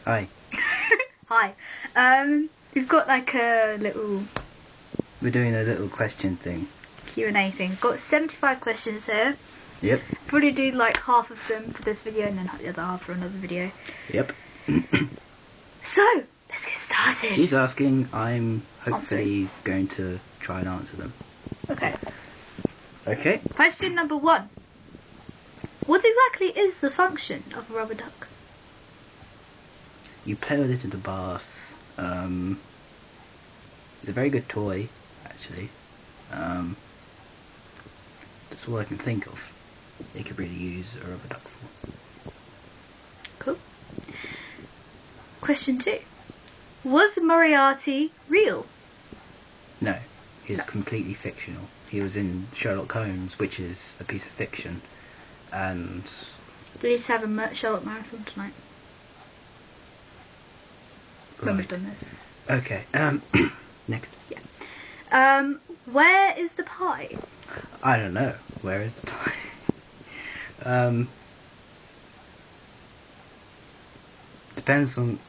Hi. Hi. We've got like a little We're doing a little question thing. Q&A thing. Got 75 questions here. Yep. Probably do like half of them for this video and then the other half for another video. Yep. So, let's get started. She's asking, I'm hopefully going to try and answer them. Okay. Okay. Question number 1. What exactly is the function of a rubber duck? You play with it in the bath. It's a very good toy, actually. That's all I can think of. You could really use a rubber duck for. Cool. Question 2. Was Moriarty real? No, he's completely fictional. He was in Sherlock Holmes, which is a piece of fiction, and... We need to have a Sherlock marathon tonight. When we've done this. Okay, next. Yeah. Where is the pie? I don't know. Where is the pie? Depends on,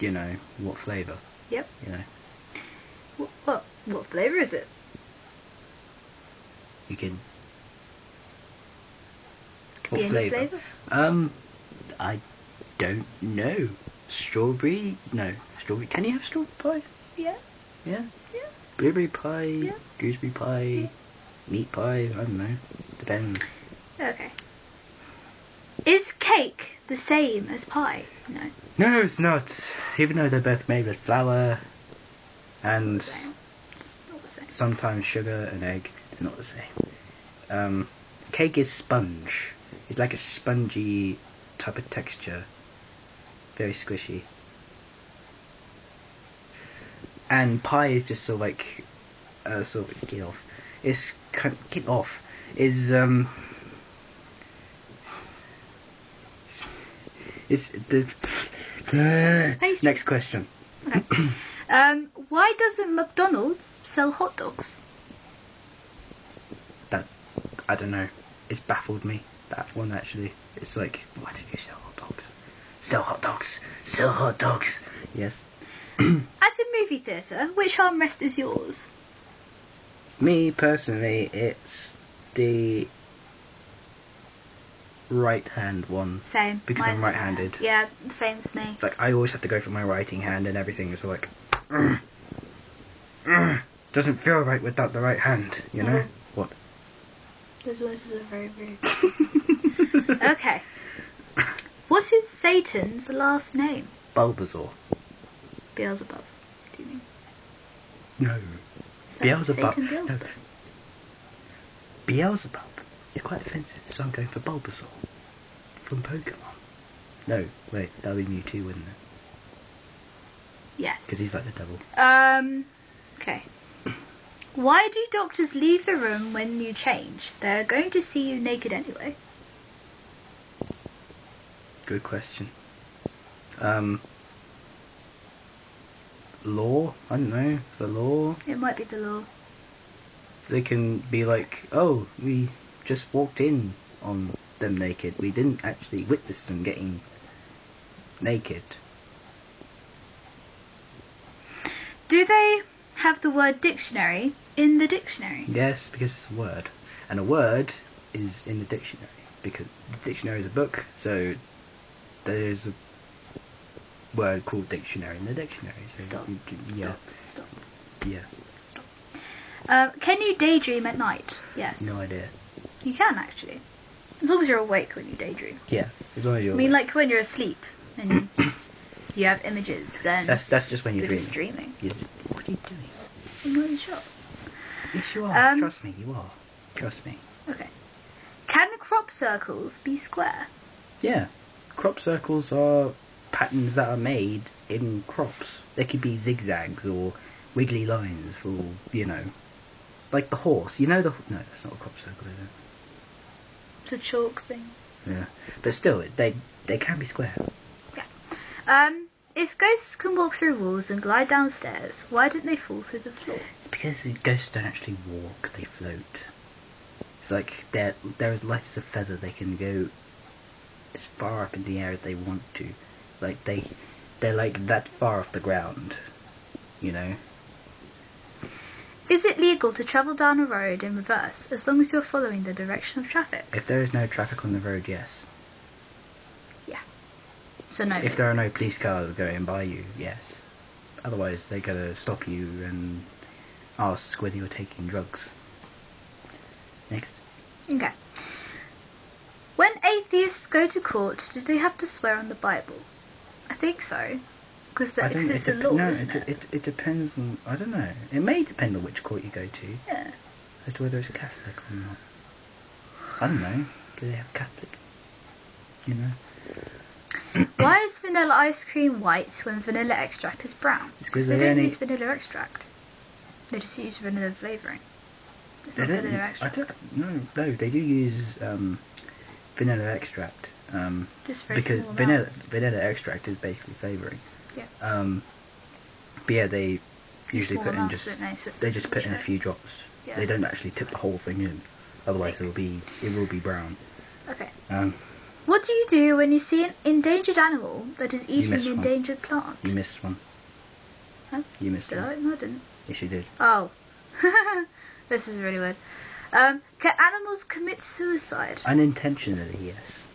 you know, what flavour. Yep. You know. What flavour is it? You can... Could be any flavour. I don't know. Strawberry? No. Strawberry. Can you have strawberry pie? Yeah. Yeah? Yeah. Blueberry pie? Yeah. Gooseberry pie? Yeah. Meat pie? I don't know. Depends. Okay. Is cake the same as pie? No. No, it's not. Even though they're both made with flour and It's not the same. sometimes sugar and egg, they're not the same. Cake is sponge. It's like a spongy type of texture. Very squishy. And pie is just sort of like, get off. Get off. Is the next question. Okay. Why doesn't McDonald's sell hot dogs? That, I don't know. It's baffled me. That one actually. It's like, why did you sell hot dogs? Sell hot dogs. Sell hot dogs. Yes. At a movie theatre, which armrest is yours? Me personally, it's the right hand one. Same. Because I'm right-handed. Yeah, same with me. It's like I always have to go for my writing hand and everything is like doesn't feel right without the right hand, you know? What? Those voices are very rude. Okay. What is Satan's last name? Bulbasaur. Beelzebub. Do you mean? No. Beelzebub. Satan Beelzebub. No. Beelzebub is quite offensive, so I'm going for Bulbasaur. From Pokemon. No, wait, that would be Mewtwo, wouldn't it? Yes. Because he's like the devil. Okay. Why do doctors leave the room when you change? They're going to see you naked anyway. Good question. Law? I don't know. The law? It might be the law. They can be like, oh, we just walked in on them naked. We didn't actually witness them getting naked. Do they have the word dictionary in the dictionary? Yes, because it's a word. And a word is in the dictionary. Because the dictionary is a book, so there's a word called dictionary in the dictionary. So Stop. Yeah. Stop. Yeah. Stop. Can you daydream at night? Yes. No idea. You can, actually. As long as you're awake when you daydream. Yeah. As long as you're I mean, awake. like when you're asleep and you have images, then That's just when you're just dreaming. dreaming. What are you doing? I'm not really sure. Yes, you are. Trust me, you are. Trust me. Okay. Can crop circles be square? Yeah. Crop circles are patterns that are made in crops. They could be zigzags or wiggly lines for, you know, like the horse. You know the... No, that's not a crop circle, is it? It's a chalk thing. Yeah. But still, they can be square. Yeah. If ghosts can walk through walls and glide downstairs, why didn't they fall through the floor? It's because the ghosts don't actually walk, they float. It's like they're as light as a feather, they can go as far up in the air as they want to. Like they're like that far off the ground, you know. Is it legal to travel down a road in reverse as long as you're following the direction of traffic? If there is no traffic on the road, yes. Yeah. So no. If there are no police cars going by you, yes. Otherwise, they're gonna stop you and ask whether you're taking drugs. Next. Okay. When atheists go to court, do they have to swear on the Bible? I think so. Because it's the law, isn't it? It depends on... I don't know. It may depend on which court you go to. Yeah. As to whether it's Catholic or not. I don't know. Do they have Catholic? You know? Why is vanilla ice cream white when vanilla extract is brown? It's because they don't use vanilla extract. They just use vanilla flavouring. It's not vanilla extract. No, they do use vanilla extract. Just very because small vanilla extract is basically flavouring. Yeah. But yeah, they usually small put in amounts, just... don't they? So They just put in a few drops. Yeah. They don't actually tip the whole thing in. Otherwise it will be brown. Okay. Um, What do you do when you see an endangered animal that is eating an missed one. endangered plant? You missed one. Huh? You missed Did one. I? No, I didn't. Yes, you did. Oh. This is really weird. Can animals commit suicide? Unintentionally, yes.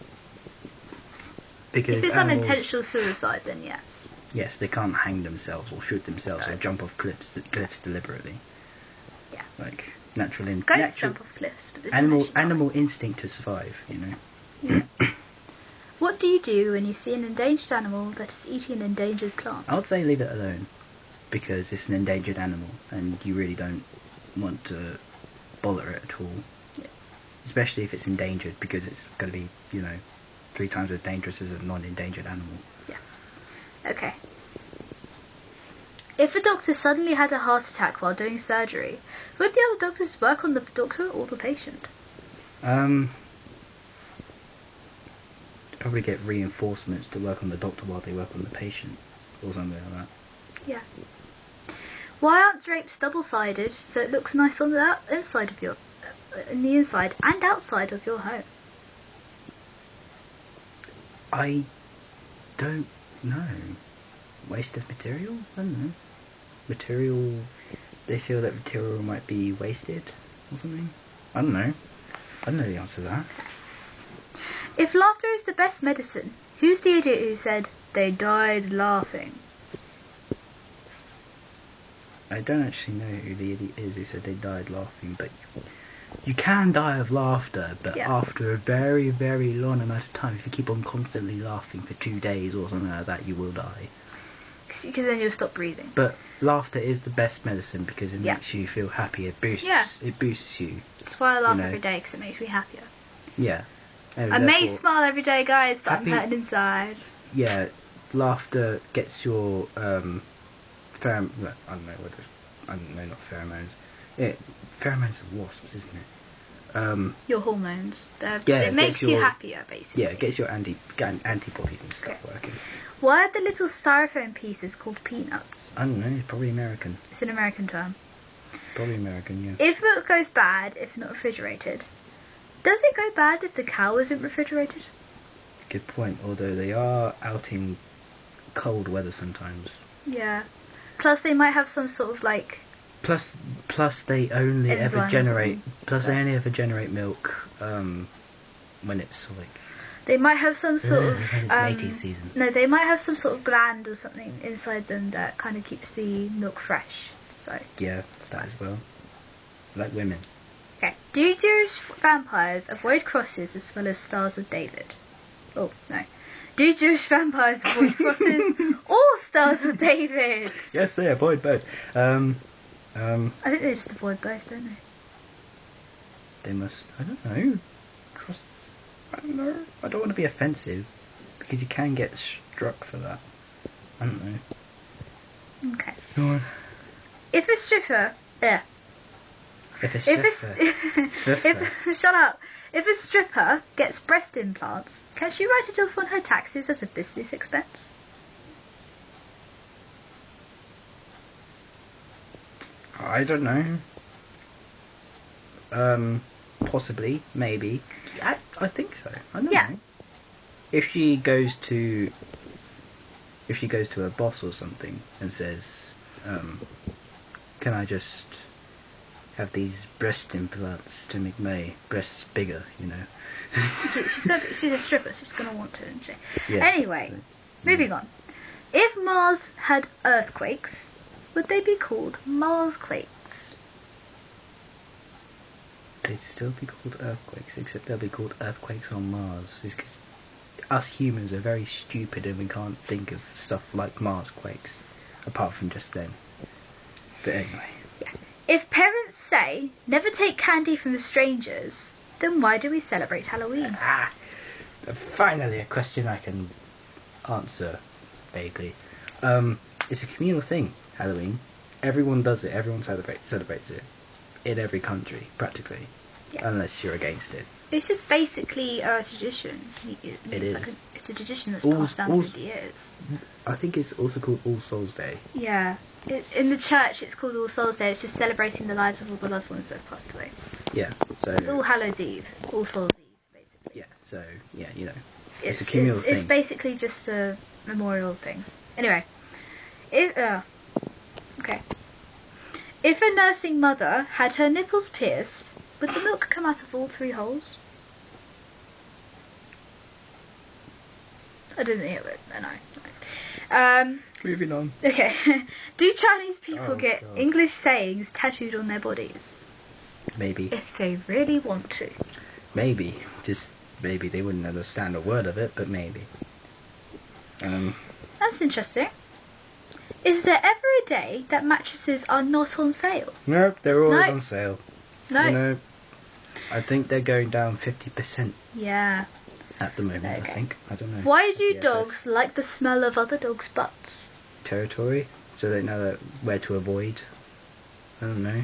Because If it's animals, unintentional suicide, then yes. yes, they can't hang themselves or shoot themselves or jump off cliffs deliberately. Yeah. Like natural Goats jump off cliffs, but they don't animal actually die. animal instinct to survive. You know. Yeah. What do you do when you see an endangered animal that is eating an endangered plant? I would say leave it alone, because it's an endangered animal, and you really don't want to bother it at all. Yeah. Especially if it's endangered, because it's going to be, 3 times as dangerous as a non-endangered animal. Yeah. Okay. If a doctor suddenly had a heart attack while doing surgery, would the other doctors work on the doctor or the patient? Probably get reinforcements to work on the doctor while they work on the patient, or something like that. Yeah. Why aren't drapes double-sided so it looks nice on the inside of in the inside and outside of your home? I don't know. Waste of material? I don't know. Material... They feel that material might be wasted or something? I don't know. I don't know the answer to that. If laughter is the best medicine, who's the idiot who said they died laughing? I don't actually know who the idiot is who said they died laughing, but you can die of laughter, but Yeah. after a very, very long amount of time, if you keep on constantly laughing for 2 days or something like that, you will die. Because then you'll stop breathing. But laughter is the best medicine because it Yeah. makes you feel happy. It boosts. Yeah. It boosts you. That's why I laugh know. every day, because it makes me happier. Yeah. And I may therefore, smile every day, guys, but happy- I'm hurting inside. Yeah, laughter gets your I don't know whether I don't know, not pheromones. Yeah, pheromones are wasps, isn't it? Your hormones. Yeah, it makes gets you your- happier, basically. Yeah, it gets your antibodies and stuff working. Why are the little styrofoam pieces called peanuts? I don't know. It's probably American. It's an American term. Probably American. Yeah. If milk goes bad if not refrigerated, does it go bad if the cow isn't refrigerated? Good point. Although they are out in cold weather sometimes. Yeah. Plus, they might have some sort of like. Plus they only Enzymes ever or generate. something. Plus they only ever generate milk when it's like. They might have some sort of. when it's mating season. No, they might have some sort of gland or something inside them that kind of keeps the milk fresh. So. Yeah, that as well. Like women. Okay. Do Jewish vampires avoid crosses as well as Stars of David? Oh, no. Do Jewish vampires avoid crosses or Stars of David? Yes, they avoid both. I think they just avoid both, don't they? They must. I don't know. Crosses. I don't know. I don't want to be offensive because you can get struck for that. I don't know. Okay. Go on. If a stripper... If Shut up. If a stripper gets breast implants, can she write it off on her taxes as a business expense? I don't know. Possibly, maybe. I think so. I don't Yeah. know. if she goes to a boss or something and says, "Can I just have these breast implants to make my breasts bigger?" You know. She's a stripper. She's gonna want to, isn't she? Yeah, Anyway, so, moving on. If Mars had earthquakes, would they be called Marsquakes? they'd still be called earthquakes, except they'll be called earthquakes on Mars. It's because us humans are very stupid and we can't think of stuff like Marsquakes, apart from just them. But anyway. If parents say never take candy from the strangers, then why do we celebrate Halloween? Finally a question I can answer vaguely. It's a communal thing, Halloween. Everyone does it, everyone celebrates it. In every country, practically. Yeah. Unless you're against it. It's just basically a tradition. It's is. It's a tradition that's All- passed down all- through the years. I think it's also called All Souls Day. Yeah. In the church, it's called All Souls Day. It's just celebrating the lives of all the loved ones that have passed away. Yeah, so... It's All Hallows Eve. All Souls Eve, basically. Yeah, so, yeah, you know. It's a communal thing. It's basically just a memorial thing. Anyway. Okay. If a nursing mother had her nipples pierced, would the milk come out of all 3 holes? I didn't hear it. No. Moving on. Okay. Do Chinese people get God. English sayings tattooed on their bodies? Maybe. If they really want to. Maybe. Just maybe they wouldn't understand a word of it, but maybe. That's interesting. Is there ever a day that mattresses are not on sale? Nope, they're always No. on sale. No. You know, I think they're going down 50% Yeah. at the moment, Okay. I think. I don't know. Why do Yeah, dogs like the smell of other dogs' butts? Territory, so they know where to avoid. I don't know.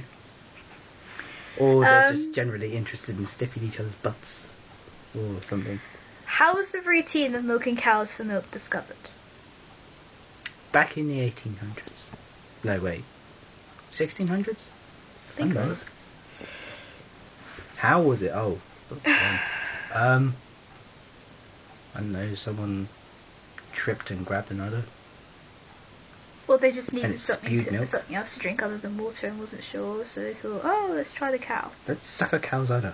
Or they're just generally interested in sniffing each other's butts. Or something. How was the routine of milking cows for milk discovered? Back in the 1800s. No, wait. 1600s? I think it know. was. How was it? Oh. I don't know, someone tripped and grabbed another. Well, they just And needed it something spewed milk. else to drink other than water and wasn't sure, so they thought, oh, let's try the cow. Let's suck a cow's udder.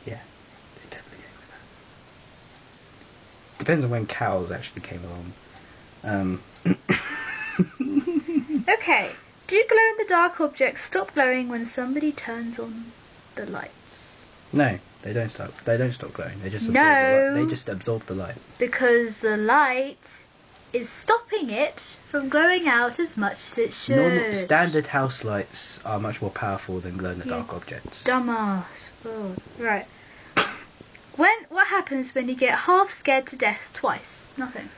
Yeah, they definitely came with that. Depends on when cows actually came along. Okay. Do glow-in-the-dark objects stop glowing when somebody turns on the lights? No, they don't stop. They don't stop glowing. They just absorb No. the light. They just absorb the light. Because the light is stopping it from glowing out as much as it should. Normal standard house lights are much more powerful than glow-in-the-dark objects. Dumbass. Oh, right. What happens when you get half scared to death twice? Nothing.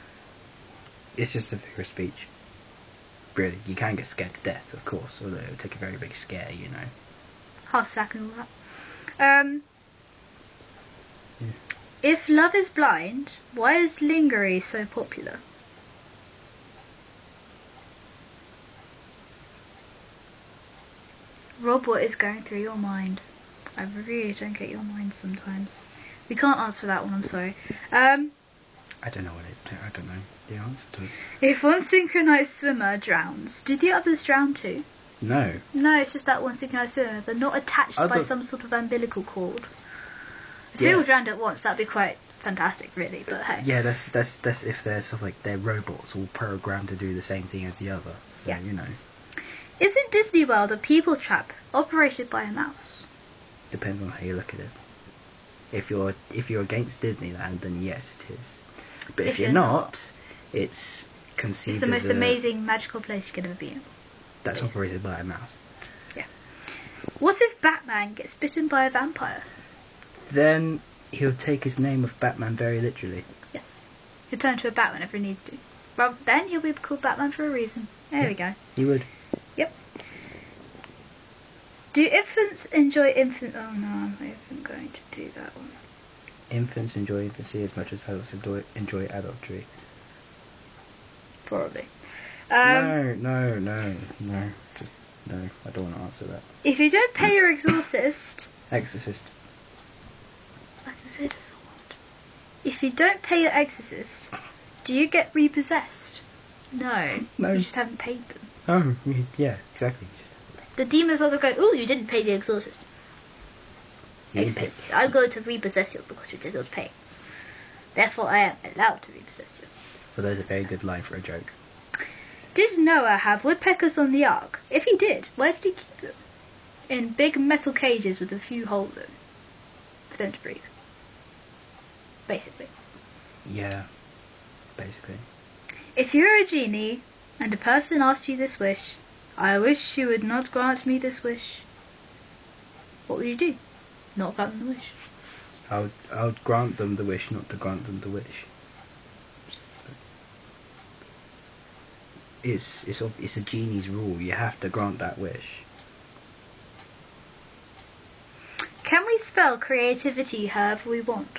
It's just a figure of speech. Really, you can get scared to death, of course, although it would take a very big scare, you know. Half sack and all that. If love is blind, why is lingerie so popular? Rob, what is going through your mind? I really don't get your mind sometimes. We can't answer that one, I'm sorry. I don't know I don't know the answer to it. If one synchronised swimmer drowns, do the others drown too? No. No, it's just that one synchronised swimmer. They're not attached by Other- some sort of umbilical cord. If they Yeah. all drowned at once, that'd be quite fantastic, really, but hey. Yeah, that's if they're sort of like they're robots all programmed to do the same thing as the other. So, Yeah. you know. Isn't Disney World a people trap operated by a mouse? Depends on how you look at it. If you're against Disneyland, then yes, it is. But if you're not, it's conceived It's the most as amazing magical place you could ever be in. that's operated by a mouse. Yeah. What if Batman gets bitten by a vampire? Then he'll take his name of Batman very literally. Yes. He'll turn to a bat whenever he needs to. Well, then he'll be called Batman for a reason. There we go. He would. Yep. Do infants enjoy infant... Oh no, I'm not even going to do that one. Infants enjoy infancy as much as adults enjoy adultery. Probably. No. Just no. I don't want to answer that. If you don't pay your exorcist... Exorcist. I consider someone. If you don't pay your exorcist, do you get repossessed? No. No. You just haven't paid them. Oh, yeah, exactly. The demons are going, oh, you didn't pay the exorcist. Exorcist. I'm going to repossess you because you did not pay. Therefore, I am allowed to repossess you. Well, there's a very good line for a joke. Did Noah have woodpeckers on the ark? If he did, where did he keep them? In big metal cages with a few holes in for them to breathe. Basically. Yeah, basically. If you were a genie and a person asked you this wish, I wish you would not grant me this wish, what would you do? Not grant them the wish. I would grant them the wish, not to grant them the wish. It's a genie's rule. You have to grant that wish. Can we spell creativity however we want?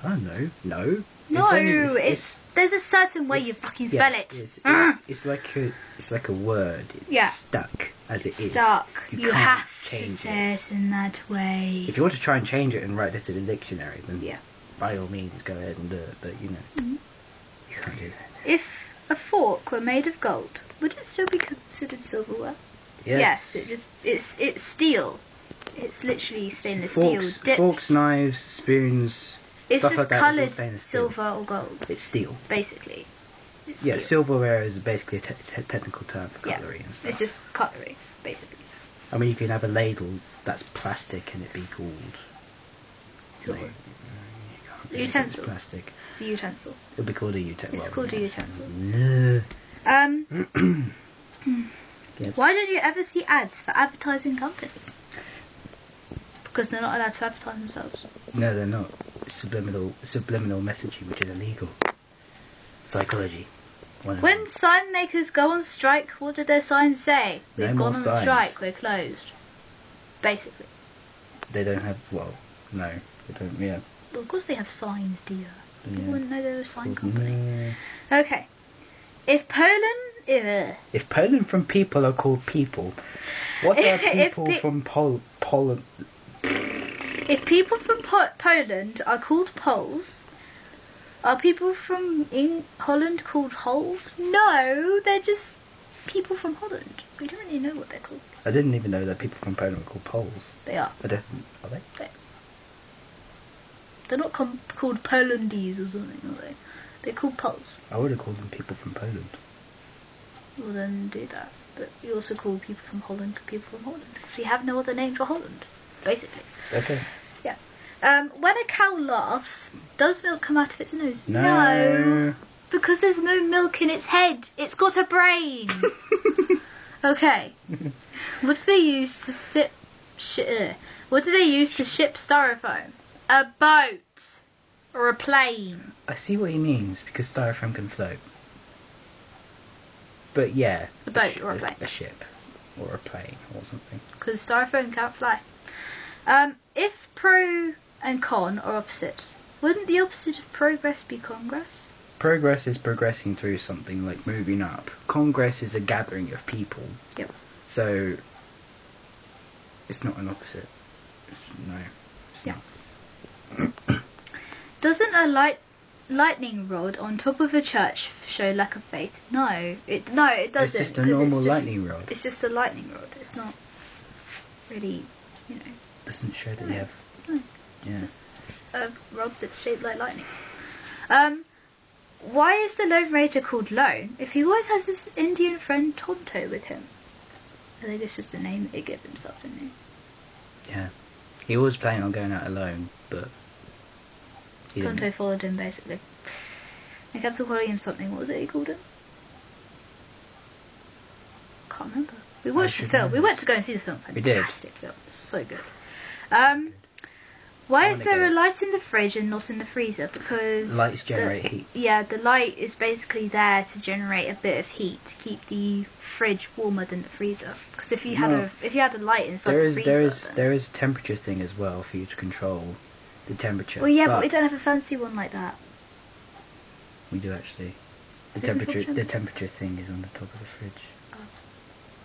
I don't know. No. No, there's a certain way you fucking spell it. It's like a word. It's Yeah. stuck as it is. Stuck. You can't have to change say it in that way. If you want to try and change it and write it in the dictionary, then Yeah. by all means go ahead and do it. But you can't do that. If a fork were made of gold, would it still be considered silverware? Yes. It's steel. It's literally stainless steel. Dipped. Forks, knives, spoons. It's stuff just like that is all coloured stainless steel. silver or gold, It's steel. basically. It's Yeah, steel. silverware is basically a technical term for cutlery and stuff. It's just cutlery, basically. I mean, you can have a ladle that's plastic and it be called Silver. No, you can't do it. Utensil. It's plastic. It's a utensil. It'll be called a utensil. It's called a utensil. No. Yes. Why don't you ever see ads for advertising companies? Because they're not allowed to advertise themselves. No, they're not. Subliminal messaging, which is illegal. Psychology. When sign makers go on strike, what do their signs say? No We've more gone on signs. strike, we're closed. Basically. They don't have. Well, no, they don't. Yeah. Well, of course they have signs, dear. Yeah. You wouldn't know they're a sign Of course, company. no. Okay. If Poland... If Poland from people are called people, what are people from Poland? If people from Poland are called Poles, are people from Holland called Holes? No, they're just people from Holland. We don't really know what they're called. I didn't even know that people from Poland were called Poles. They are. Are they? They're not called Polandese or something, are they? They're called Poles. I would have called them people from Poland. Well, then do that. But you also call people from Holland people from Holland. Because you have no other name for Holland, basically. Okay. Yeah. When a cow laughs, does milk come out of its nose? No. Because there's no milk in its head. It's got a brain. Okay. What do they use to What do they use to ship styrofoam? A boat or a plane. I see what he means, because styrofoam can float. But yeah, A boat or a plane. A ship or a plane or something. Because styrofoam can't fly. If pro and con are opposites, wouldn't the opposite of progress be congress? Progress is progressing through something, like moving up. Congress is a gathering of people. Yep. So it's not an opposite. No. It's Yeah. not. Doesn't a lightning rod on top of a church show lack of faith? No, it doesn't. It's just a 'cause normal lightning rod. It's just a lightning rod. It's not really, Doesn't show that No. you have. No. Yeah. It's just a rod that's shaped like lightning. Why is the Lone Ranger called Lone if he always has his Indian friend Tonto with him? I think it's just a name that he gave himself, didn't he? Yeah. He was planning on going out alone, but he Tonto didn't. followed him, basically. They kept calling him something. What was it he called him? Can't remember. We watched the should film. know We went this. to go and see the film. We did. Fantastic film. So good. Why is wanna there go. a light in the fridge and not in the freezer? Because Lights generate heat. Yeah, the light is basically there to generate a bit of heat to keep the fridge warmer than the freezer. Because if you had a light inside the freezer, There is a temperature thing as well for you to control the temperature. well, yeah, but we don't have a fancy one like that. We do actually. The Do we have temperature. a The temperature thing is on the top of the fridge. Oh.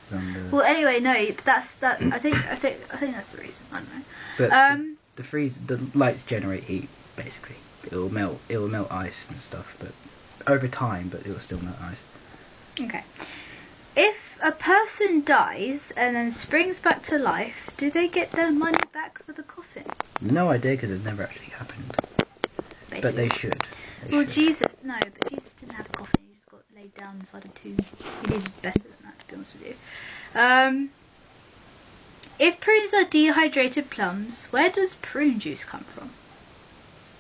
It's on the. Well, anyway, no, but that's that. I think that's the reason. I don't know. But the lights generate heat basically. It'll melt ice and stuff, but over time, but it'll still melt ice. Okay. If a person dies and then springs back to life, do they get their money back for the coffin? No idea, because it's never actually happened. Basically. But they should. Well, Jesus, no, but Jesus didn't have a coffin. He just got laid down inside a tomb. He needed better than that, to be honest with you. If prunes are dehydrated plums, where does prune juice come from?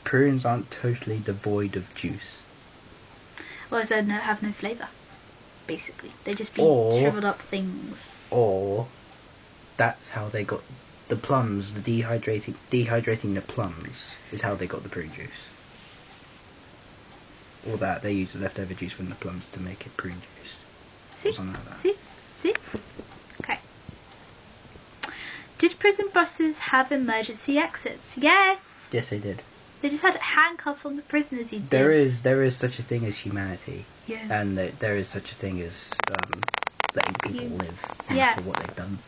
Prunes aren't totally devoid of juice. Well, they have no flavour, basically. They just be shriveled up things. Or that's how they got the plums. The dehydrating the plums is how they got the prune juice. Or that they use the leftover juice from the plums to make it prune juice. See? Or something like that. See? Okay. Did prison buses have emergency exits? Yes! Yes, they did. They just had handcuffs on the prisoners. There is such a thing as humanity. Yeah. And there is such a thing as letting people live, no Yes. matter what they've done.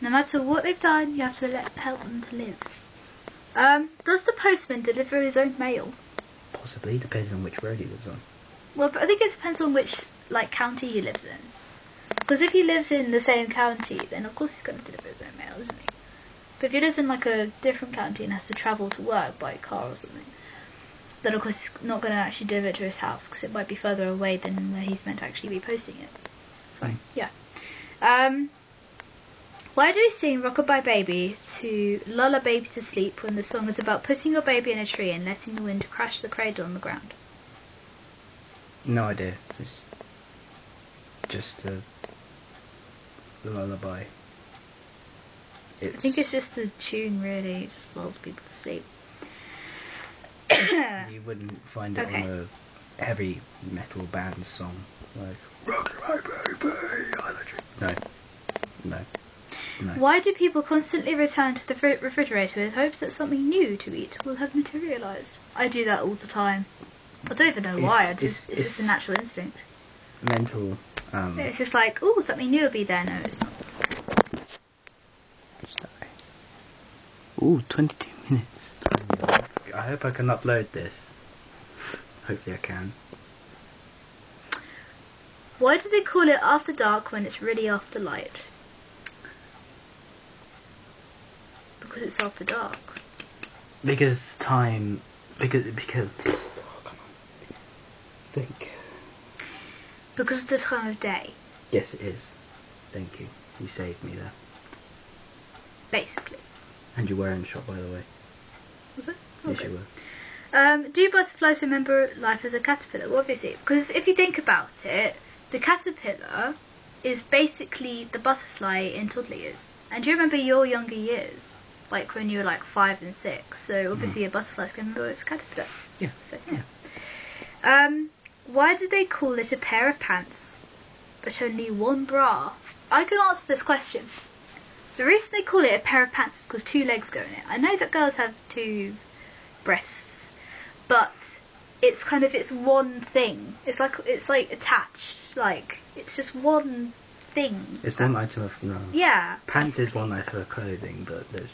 No matter what they've done, you have to help them to live. Does the postman deliver his own mail? Possibly, depending on which road he lives on. Well, but I think it depends on which county he lives in. Because if he lives in the same county, then of course he's going to deliver his own mail, isn't he? But if he lives in a different county and has to travel to work by car or something, then of course he's not going to actually deliver it to his house because it might be further away than where he's meant to actually be posting it. So, yeah. Why do we sing Rockabye Baby to lull a baby to sleep when the song is about putting your baby in a tree and letting the wind crash the cradle on the ground? No idea. It's just a lullaby. I think it's just the tune, really. It just lulls people to sleep. You wouldn't find it on a heavy metal band song like Rockabye Baby. No. Why do people constantly return to the refrigerator with hopes that something new to eat will have materialised? I do that all the time. I don't even know why. It's just a natural instinct. Mental. It's just like, oh, something new will be there. No, it's not. Ooh, 22 minutes. I hope I can upload this. Hopefully I can. Why do they call it after dark when it's really after light? Because it's after dark. Because time. Because. Oh, come on. Think. Because of the time of day. Yes, it is. Thank you. You saved me there. Basically. And you were in the shot, by the way. Was it? Yes, Okay. you were. Do butterflies remember life as a caterpillar? Well, obviously, because if you think about it, the caterpillar is basically the butterfly in toddler years. And do you remember your younger years? Like when you were 5 and 6. So obviously a butterfly's going to remember it's a caterpillar. Yeah. So, yeah. Why do they call it a pair of pants, but only one bra? I can answer this question. The reason they call it a pair of pants is because 2 legs go in it. I know that girls have 2 breasts, but it's it's one thing. It's like attached. It's just one thing. It's one item of Yeah. Pants is one item of clothing, but there's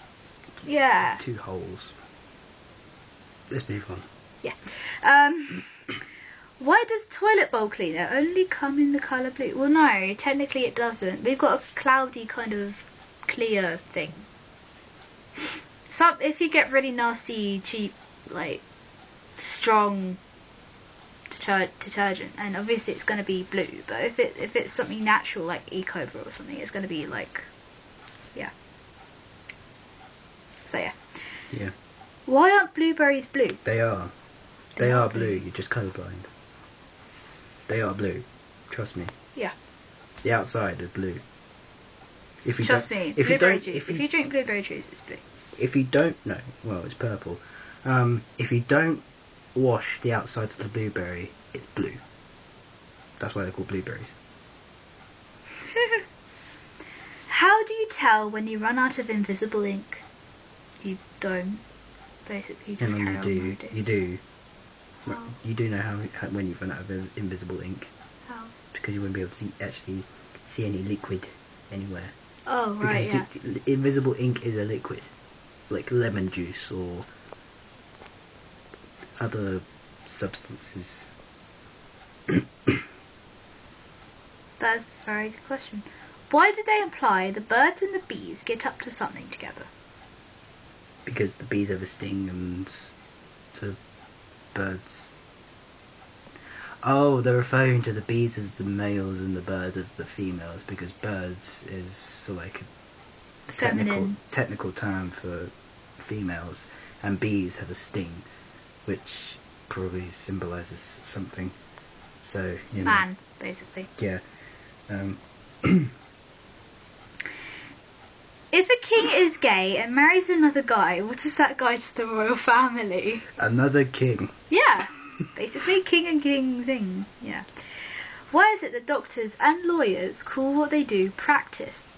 2 holes. Let's move on. Yeah. Why does toilet bowl cleaner only come in the colour blue? Well, no, technically it doesn't. We've got a cloudy kind of clear thing. If you get really nasty, cheap, strong detergent, and obviously it's going to be blue. But if it's something natural like E-Cobra or something, it's going to be yeah. So yeah. Yeah. Why aren't blueberries blue? They are. They are blue. You're just colourblind. They are blue. Trust me. Yeah. The outside is blue. If you Trust don't- me. If you Blueberry don't, juice. if If you, you drink blueberry juice, it's blue. if you don't know, well, it's purple. If you don't wash the outside of the blueberry, it's blue. That's why they're called blueberries. How do you tell when you run out of invisible ink? You don't. Basically, you just And carry then on you writing. do. You do. How? You do know how when you've run out of invisible ink, How? because you wouldn't be able to actually see any liquid anywhere. Oh, right, yeah. Because invisible ink is a liquid, like lemon juice or other substances? That is a very good question. Why do they imply the birds and the bees get up to something together? Because the bees have a sting and the birds... Oh, they're referring to the bees as the males and the birds as the females, because birds is sort of like a technical term for females, and bees have a sting, which probably symbolises something. So, you know. Man, basically. Yeah. If a king is gay and marries another guy, what is that guy to the royal family? Another king. Yeah, basically king and king thing. Yeah. Why is it that doctors and lawyers call what they do practice?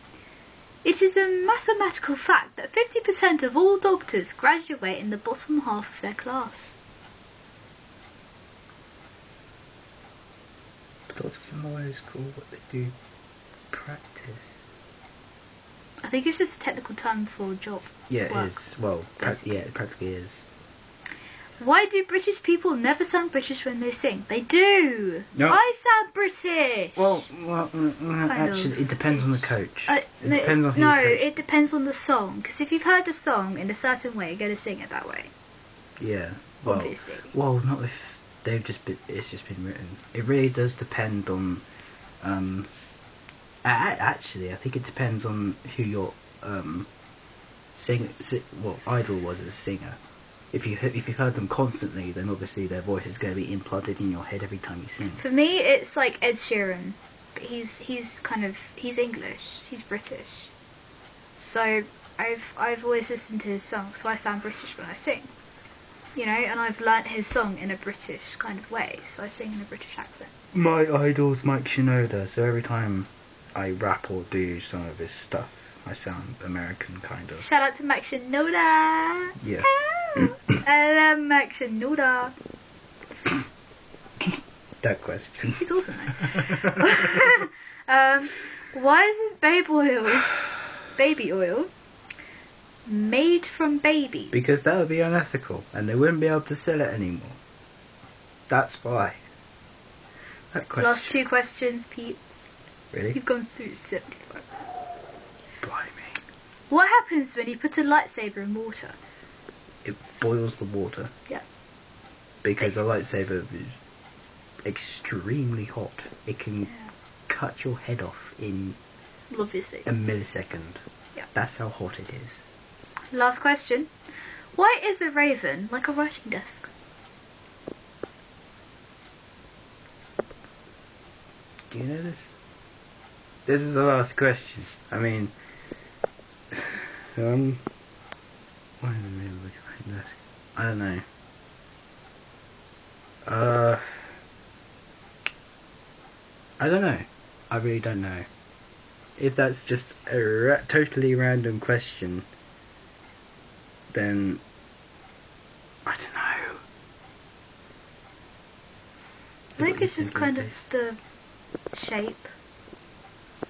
It is a mathematical fact that 50% of all doctors graduate in the bottom half of their class. Doctors and lawyers call what they do practice. I think it's just a technical term for job. Yeah, work, it is. Well, yeah, it practically is. Why do British people never sound British when they sing? They do! No. I sound British! Well actually, it depends on the coach. It depends on who no, you coach. it depends on the song. Because if you've heard the song in a certain way, you're going to sing it that way. Yeah. Well, obviously. Well, not if it's just been written. It really does depend on... actually, I think it depends on who your idol was as a singer. If you've heard them constantly, then obviously their voice is going to be implanted in your head every time you sing. For me, it's like Ed Sheeran. But he's English. He's British. So I've always listened to his songs, so I sound British when I sing. You know, and I've learnt his song in a British kind of way, so I sing in a British accent. My idol's Mike Shinoda, so every time I rap or do some of his stuff, I sound American, kind of. Shout out to Mike Shinoda! Yeah. I love Mike Shinoda. That question. He's awesome though. Why isn't baby oil made from babies? Because that would be unethical, and they wouldn't be able to sell it anymore. That's why. That question. Last two questions, peeps. Really? You've gone through 75. Blimey. What happens when you put a lightsaber in water? It boils the water. Yeah. Because a lightsaber is extremely hot. It can cut your head off in obviously a millisecond. Yeah. That's how hot it is. Last question. Why is a raven like a writing desk? Do you know this? This is the last question. I mean, why in the middle of a writing desk? I don't know. I don't know. I really don't know. If that's just a totally random question, then I don't know. I think it's just kind of the shape.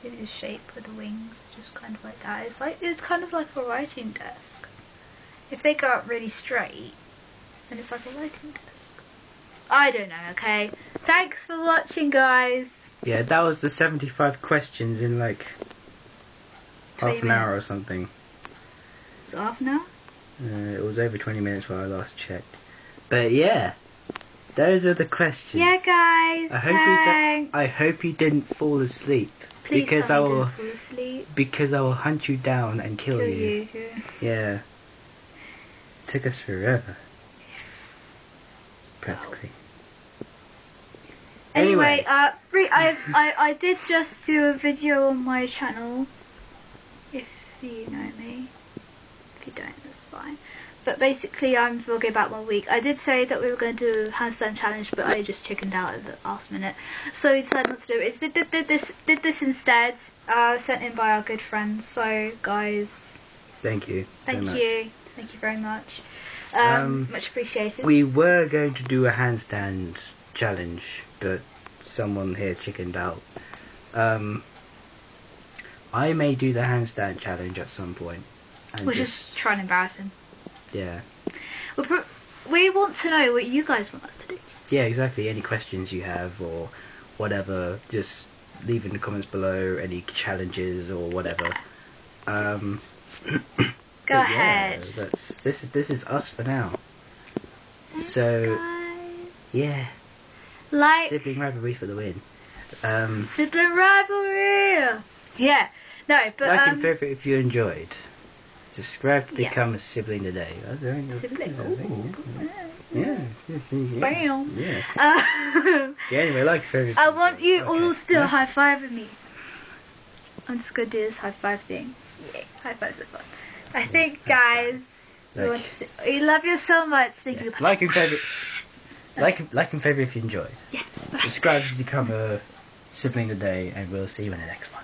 It is shape with the wings, just kind of like that. It's kind of like a writing desk. If they go up really straight, then it's like a writing desk. I don't know, okay? Thanks for watching, guys. Yeah, that was the 75 questions in like half an hour or minutes. something. Was it half an hour? It was over 20 minutes when I last checked. But yeah, those are the questions. Yeah, guys. I hope you didn't fall asleep. Please because tell me don't fall asleep. Because I will hunt you down and kill you. Yeah. It took us forever. Practically. Anyway, I did just do a video on my channel. If you know me. If you don't, that's fine. But basically, I'm vlogging about my week. I did say that we were going to do a handstand challenge, but I just chickened out at the last minute, so we decided not to do it. Did this instead. Sent in by our good friends. So, guys, thank you. Thank you very much. Much appreciated. We were going to do a handstand challenge, but someone here chickened out. I may do the handstand challenge at some point. We'll just try and embarrass him. Yeah. we want to know what you guys want us to do. Yeah, exactly. Any questions you have or whatever, just leave in the comments below. Any challenges or whatever. Go But ahead. yeah, this is us for now. Thanks, So guys. yeah, Like Sibling Rivalry for the win. Sibling Rivalry. Yeah. No, but Like and favorite if you enjoyed. Subscribe to Yeah. become a sibling today. Sibling. Yeah. Bam. Yeah. Um, Yeah. Anyway, like and favorite. if I you want enjoyed. you Okay. all to do a Yeah. high five with me. I'm just gonna do this high five thing. Yay, high fives are fun. I think, guys, we love you so much. Thank you. Yes. Like and favorite. Like and favorite if you enjoyed. Yeah. Subscribe to become a sibling today, and we'll see you in the next one.